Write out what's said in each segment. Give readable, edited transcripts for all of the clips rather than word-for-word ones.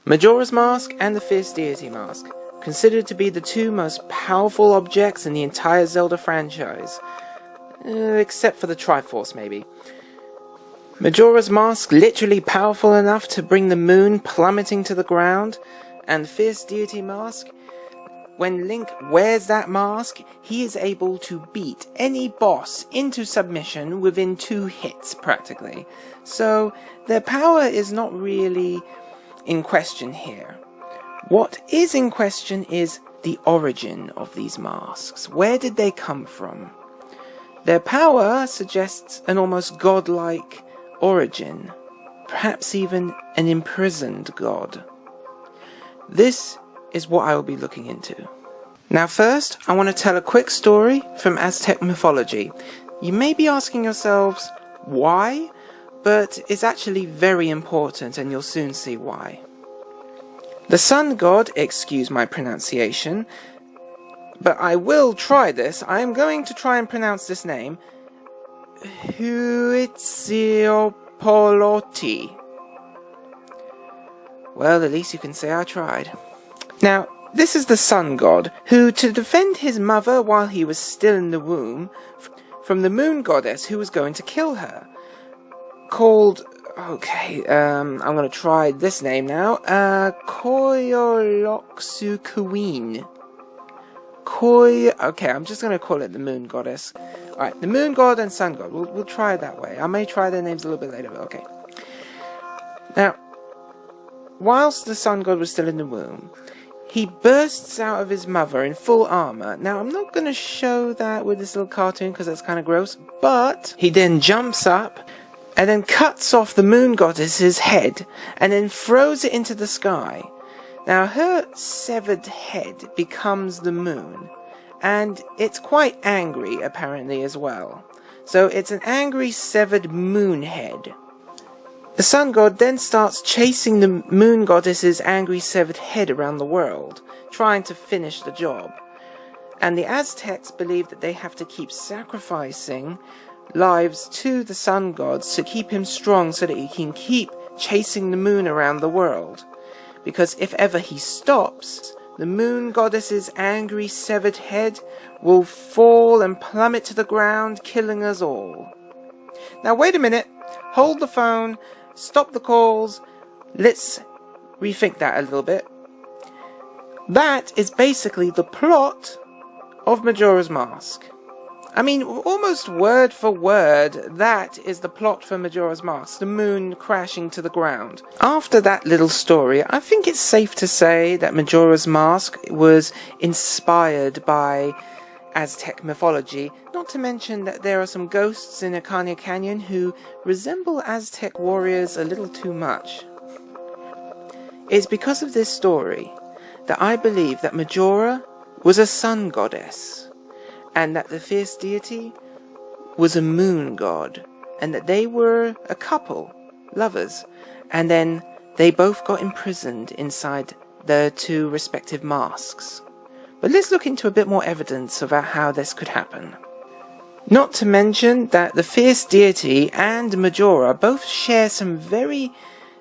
Majora's Mask and the Fierce Deity Mask, considered to be the two most powerful objects in the entire Zelda franchise. Except for the Triforce, maybe. Majora's Mask literally powerful enough to bring the moon plummeting to the ground, and the Fierce Deity Mask, when Link wears that mask, he is able to beat any boss into submission within 2 hits, practically. So, their power is not really in question here. What is in question is the origin of these masks. Where did they come from? Their power suggests an almost godlike origin, perhaps even an imprisoned god. This is what I will be looking into. Now first, I want to tell a quick story from Aztec mythology. You may be asking yourselves, why? But it's actually very important, and you'll soon see why. The sun god, excuse my pronunciation, but I will try this. I am going to try and pronounce this name. Huitzilopochtli. Well, at least you can say I tried. Now, this is the sun god, who, to defend his mother while he was still in the womb, from the moon goddess who was going to kill her, called, okay, I'm gonna try this name now, Koyoloksukuin. Okay, I'm just gonna call it the moon goddess. Alright, the moon god and sun god, we'll try it that way. I may try their names a little bit later, but okay. Now, whilst the sun god was still in the womb, he bursts out of his mother in full armor. Now, I'm not going to show that with this little cartoon because that's kind of gross, but he then jumps up and then cuts off the moon goddess's head and then throws it into the sky. Now, her severed head becomes the moon, and it's quite angry, apparently, as well. So, it's an angry severed moon head. The sun god then starts chasing the moon goddess's angry severed head around the world, trying to finish the job. And the Aztecs believe that they have to keep sacrificing lives to the sun gods to keep him strong so that he can keep chasing the moon around the world. Because if ever he stops, the moon goddess's angry severed head will fall and plummet to the ground, killing us all. Now wait a minute, hold the phone. Stop the calls. Let's rethink that a little bit. That is basically the plot of Majora's Mask. I mean, almost word for word, that is the plot for Majora's Mask, the moon crashing to the ground. After that little story, I think it's safe to say that Majora's Mask was inspired by Aztec mythology, not to mention that there are some ghosts in Akanya Canyon who resemble Aztec warriors a little too much. It's because of this story that I believe that Majora was a sun goddess, and that the fierce deity was a moon god, and that they were a couple, lovers, and then they both got imprisoned inside their 2 respective masks. But let's look into a bit more evidence about how this could happen. Not to mention that the fierce deity and Majora both share some very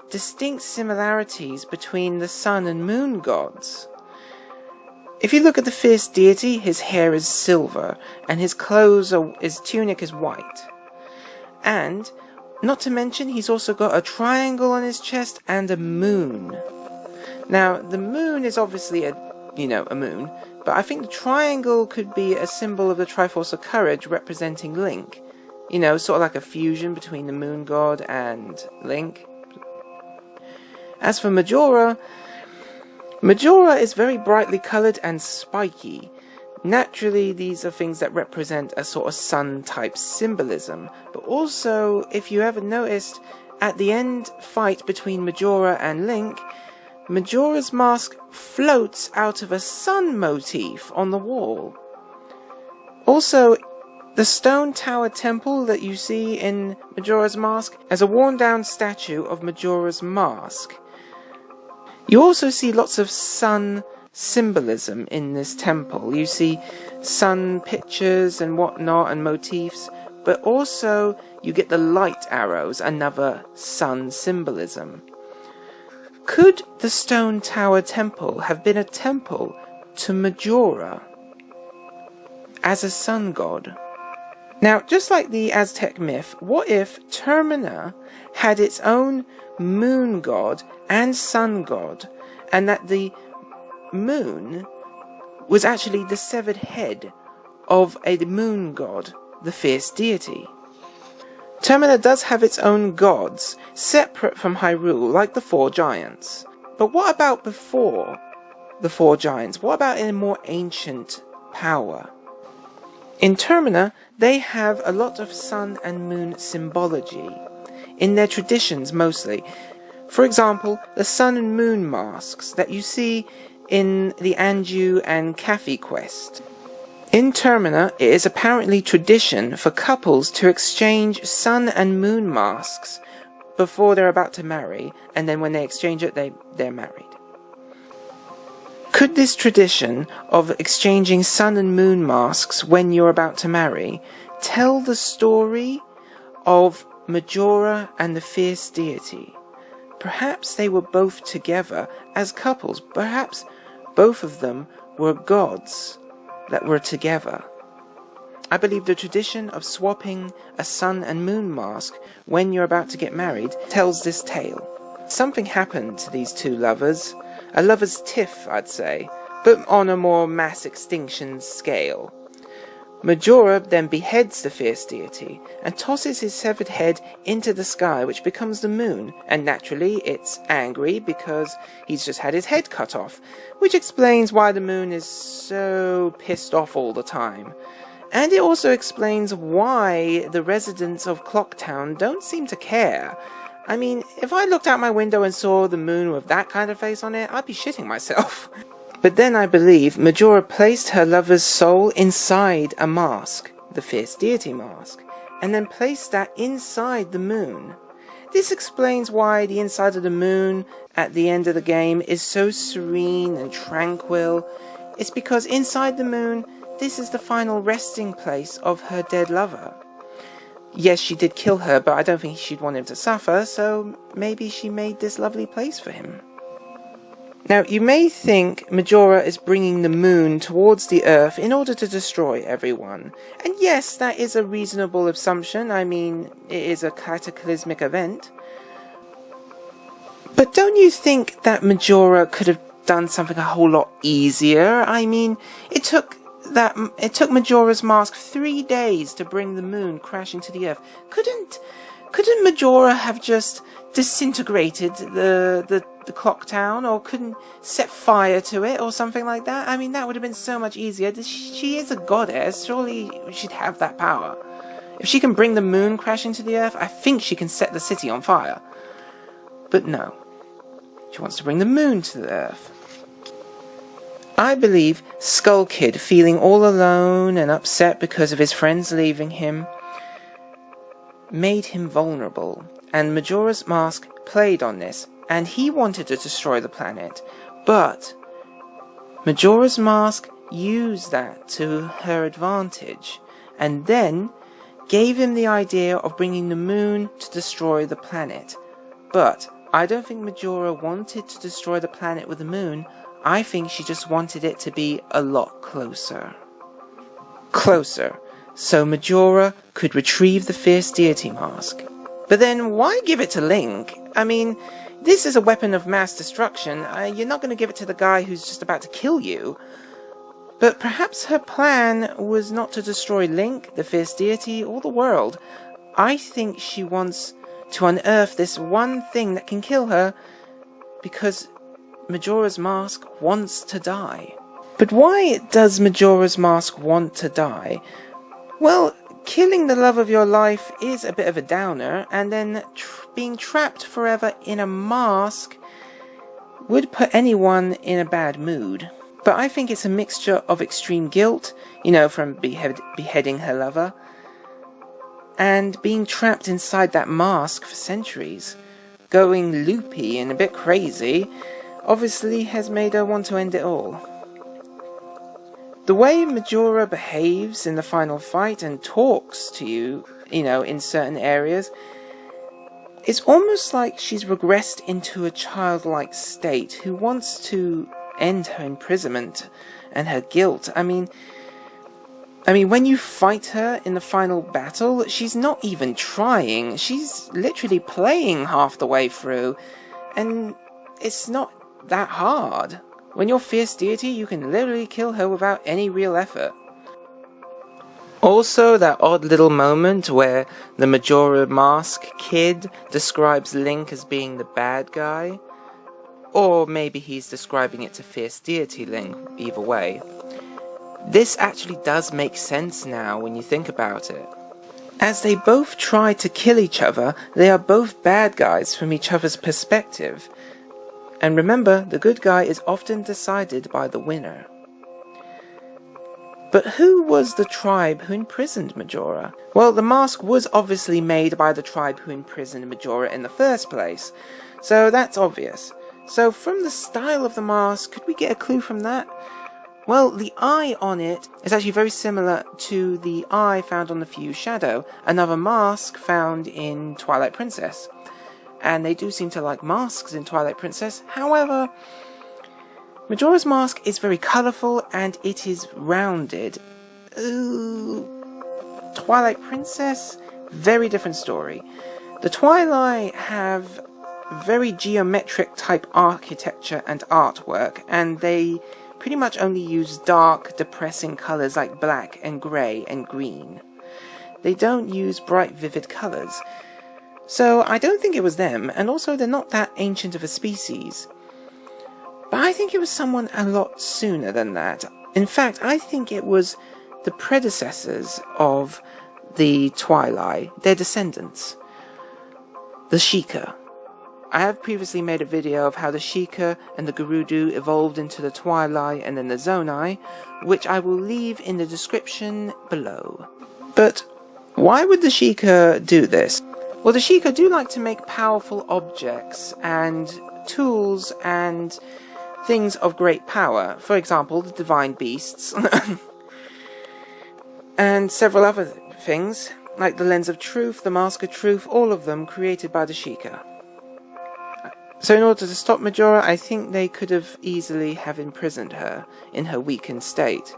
distinct similarities between the sun and moon gods. If you look at the fierce deity, his hair is silver, and his tunic is white. And, not to mention, he's also got a triangle on his chest and a moon. Now, the moon is obviously a moon, but I think the triangle could be a symbol of the Triforce of Courage representing Link. Sort of like a fusion between the moon god and Link. As for Majora, Majora is very brightly coloured and spiky. Naturally, these are things that represent a sort of sun-type symbolism, but also, if you ever noticed, at the end fight between Majora and Link, Majora's Mask floats out of a sun motif on the wall. Also, the stone tower temple that you see in Majora's Mask has a worn-down statue of Majora's Mask. You also see lots of sun symbolism in this temple. You see sun pictures and whatnot and motifs, but also you get the light arrows, another sun symbolism. Could the Stone Tower Temple have been a temple to Majora as a sun god? Now, just like the Aztec myth, what if Termina had its own moon god and sun god, and that the moon was actually the severed head of a moon god, the fierce deity? Termina does have its own gods, separate from Hyrule, like the four giants. But what about before the four giants? What about in a more ancient power? In Termina, they have a lot of sun and moon symbology, in their traditions mostly. For example, the sun and moon masks that you see in the Anju and Kafi quest. In Termina, it is apparently tradition for couples to exchange sun and moon masks before they're about to marry, and then when they exchange it, they're married. Could this tradition of exchanging sun and moon masks when you're about to marry tell the story of Majora and the fierce deity? Perhaps they were both together as couples. Perhaps both of them were gods that were together. I believe the tradition of swapping a sun and moon mask when you're about to get married tells this tale. Something happened to these two lovers, a lover's tiff, I'd say, but on a more mass extinction scale. Majora then beheads the fierce deity and tosses his severed head into the sky, which becomes the moon, and naturally it's angry because he's just had his head cut off, which explains why the moon is so pissed off all the time. And it also explains why the residents of Clocktown don't seem to care. I mean, if I looked out my window and saw the moon with that kind of face on it, I'd be shitting myself. But then I believe Majora placed her lover's soul inside a mask, the fierce deity mask, and then placed that inside the moon. This explains why the inside of the moon at the end of the game is so serene and tranquil. It's because inside the moon, this is the final resting place of her dead lover. Yes, she did kill her, but I don't think she'd want him to suffer, so maybe she made this lovely place for him. Now, you may think Majora is bringing the moon towards the earth in order to destroy everyone. And yes, that is a reasonable assumption. I mean, it is a cataclysmic event. But don't you think that Majora could have done something a whole lot easier? I mean, it took Majora's mask 3 days to bring the moon crashing to the earth. Couldn't Majora have just disintegrated the clock town, or couldn't set fire to it or something like that? I mean, that would have been so much easier. She is a goddess. Surely she'd have that power. If she can bring the moon crashing to the earth, I think she can set the city on fire. But no. She wants to bring the moon to the earth. I believe Skull Kid, feeling all alone and upset because of his friends leaving him, made him vulnerable, and Majora's Mask played on this, and he wanted to destroy the planet, but Majora's Mask used that to her advantage, and then gave him the idea of bringing the moon to destroy the planet. But I don't think Majora wanted to destroy the planet with the moon. I think she just wanted it to be a lot closer. Closer, so Majora could retrieve the fierce deity mask. But then why give it to Link? I mean, this is a weapon of mass destruction. You're not going to give it to the guy who's just about to kill you. But perhaps her plan was not to destroy Link, the fierce deity, or the world. I think she wants to unearth this one thing that can kill her, because Majora's Mask wants to die. But why does Majora's Mask want to die? Well, killing the love of your life is a bit of a downer, and then being trapped forever in a mask would put anyone in a bad mood. But I think it's a mixture of extreme guilt, from beheading her lover, and being trapped inside that mask for centuries, going loopy and a bit crazy, obviously has made her want to end it all. The way Majora behaves in the final fight and talks to you, in certain areas, It's almost like she's regressed into a childlike state who wants to end her imprisonment and her guilt. I mean, when you fight her in the final battle, she's not even trying. She's literally playing half the way through, and it's not that hard. When you're fierce deity, you can literally kill her without any real effort. Also, that odd little moment where the Majora Mask kid describes Link as being the bad guy, or maybe he's describing it to fierce deity Link, either way. This actually does make sense now when you think about it. As they both try to kill each other, they are both bad guys from each other's perspective. And remember, the good guy is often decided by the winner. But who was the tribe who imprisoned Majora? Well, the mask was obviously made by the tribe who imprisoned Majora in the first place, so that's obvious. So from the style of the mask, could we get a clue from that? Well, the eye on it is actually very similar to the eye found on the Fused Shadow, another mask found in Twilight Princess. And they do seem to like masks in Twilight Princess. However, Majora's mask is very colourful and it is rounded. Ooh, Twilight Princess, very different story. The Twilight have very geometric type architecture and artwork, and they pretty much only use dark, depressing colours like black and grey and green. They don't use bright, vivid colours. So I don't think it was them, and also they're not that ancient of a species. But I think it was someone a lot sooner than that. In fact, I think it was the predecessors of the Twilight, their descendants. The Sheikah. I have previously made a video of how the Sheikah and the Gerudo evolved into the Twilight and then the Zonai, which I will leave in the description below. But why would the Sheikah do this? Well, the Sheikah do like to make powerful objects and tools and things of great power. For example, the divine beasts. And several other things, like the Lens of Truth, the Mask of Truth, all of them created by the Sheikah. So in order to stop Majora, I think they could have easily have imprisoned her in her weakened state.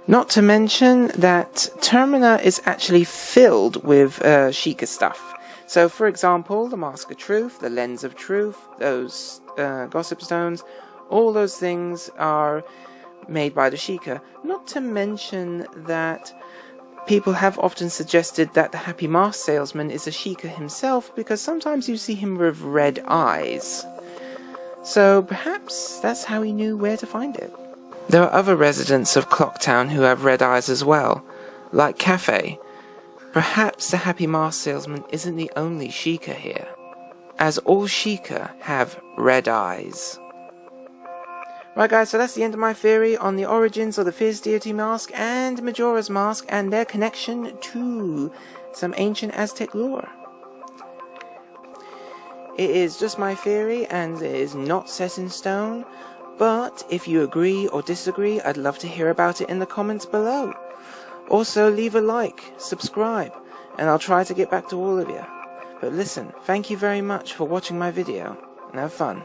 Not to mention that Termina is actually filled with Sheikah stuff. So for example, the Mask of Truth, the Lens of Truth, those Gossip Stones, all those things are made by the Sheikah. Not to mention that people have often suggested that the Happy Mask Salesman is a Sheikah himself, because sometimes you see him with red eyes. So perhaps that's how he knew where to find it. There are other residents of Clocktown who have red eyes as well, like Cafe. Perhaps the Happy Mask Salesman isn't the only Sheikah here, as all Sheikah have red eyes. Right guys, so that's the end of my theory on the origins of the Fierce Deity Mask and Majora's Mask and their connection to some ancient Aztec lore. It is just my theory and it is not set in stone, but if you agree or disagree, I'd love to hear about it in the comments below. Also, leave a like, subscribe, and I'll try to get back to all of you. But listen, thank you very much for watching my video, and have fun.